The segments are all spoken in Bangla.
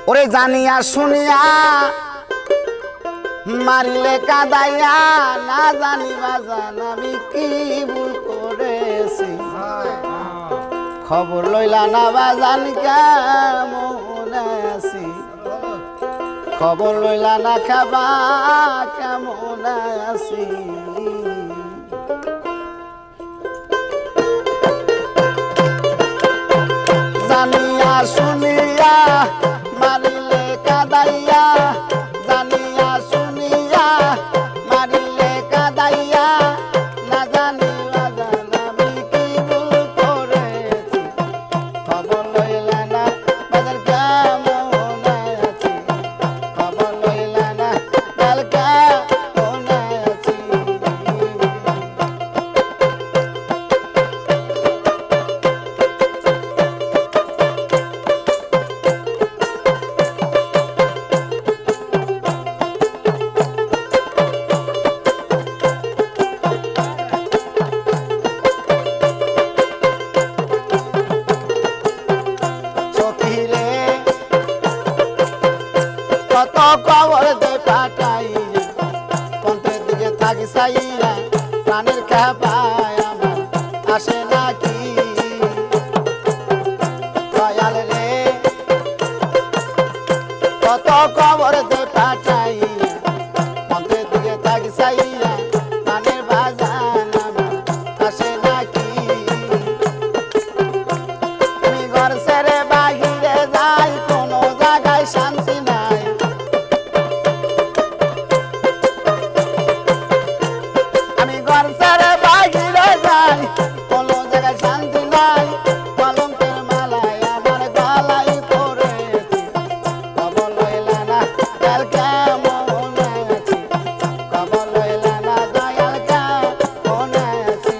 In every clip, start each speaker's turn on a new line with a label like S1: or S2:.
S1: ওরে জানিয়া শুনিয়া মারিলে কাদাইয়া না জানিবা জান আমি কি ভুল করেছি খবর লইলা না বাজান কেমন আছি খবর লইলা না খাবা কেমন আছি জানিয়া শুনিয়া মারিলে কাদাইয়া জানিয়া শুনিয়া মারিলে কাদাইয়া না জানিবা জান আমি কি ভুল করেছি খবর লইলা না বাজার কেমন আছি খবর লইলা না বাজার কেমন আছি কত খবর দে পাঠাই কণ্ঠের দিকে থাকি সাইয়া প্রাণের খাপায় আমার আসে নাকি দয়াল রে কত খবর দে পাঠাই কণ্ঠের দিকে থাকি সাইয়া প্রাণের বাজান আমার আসে নাকি আমি ঘর ছেড়ে বাহিরে যাই কোনো জায়গায় শান্তি নাই ঘর ছেড়ে বাহিরে যাই কোনো জায়গায় শান্তি নাই কলঙ্কের মালায় আমার গলায় পড়েছি খবর লইলা না দয়াল কেমন আছি খবর লইলা না দয়াল কেমন আছি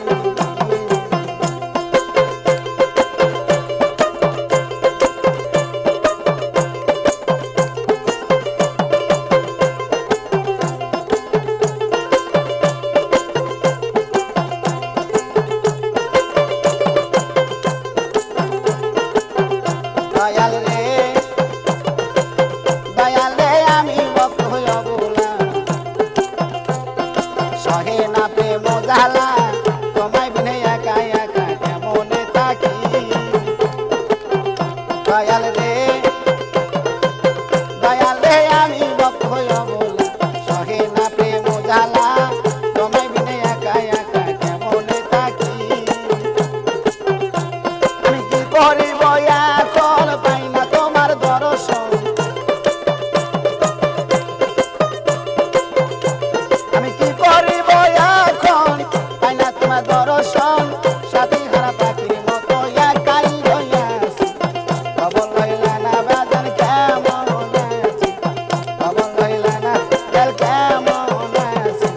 S1: দয়াল রে আমি ভক্ত হইয়া বললাম সহে না প্রেম জ্বালা তোমায় বিনে একা একা কেমনে থাকি দয়াল রে আমি ভক্ত হইয়া বললাম সহে না প্রেম জ্বালা তোমায় বিনে একা একা কেমনে থাকি আমি কি করিব এখন পাই না তোমার দর্শন আমি কি করিব এখন পাই না তোমার দর্শন সাথী হারা পাখির মতো একাই রইয়া আছি খবর লইলা না বাজান কেমন আছি খবর লইলা না দয়াল কেমন আছি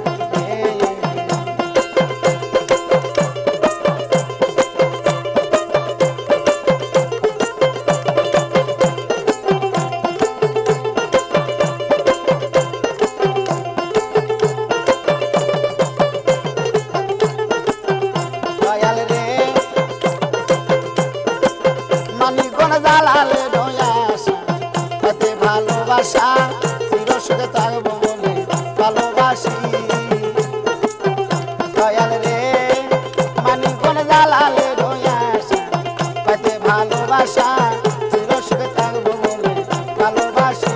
S1: দয়াল রে মানিকগণ জ্বালালে দয়াসা এতে ভালোবাসা চির সুখে থাকবো বলে ভালোবাসি দয়াল রে মানিকগণ জ্বালালে দয়াসা এতে ভালোবাসা চির সুখে থাকবো বলে ভালোবাসি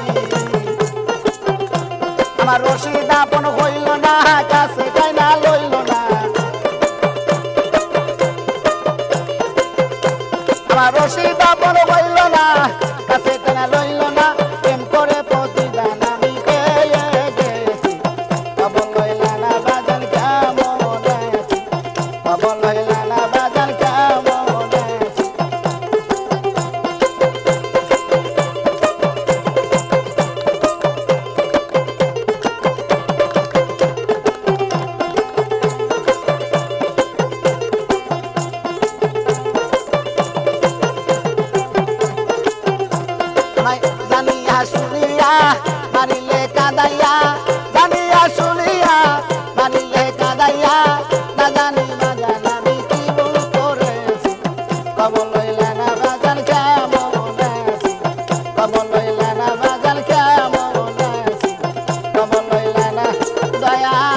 S1: আমার রশিদ আপন হইল না কাছে যাই না লইল না আমার রশিদ আপন হইল না কাছে টানা লইল না প্রেম করে প্রতিদান আমি পেয়ে গেছি খবর লইলা না বাজান কেমন আছি খবর লইলা না বাজান কেমন আছি জানিয়া শুনিয়া মারিলে কাদাইয়া জানিয়া শুনিয়া মারিলে কাদাইয়া না জানি বাজান আমি কি ভুল করেছি খবর লইলা না বাজান কেমন আছি খবর লইলা না দয়া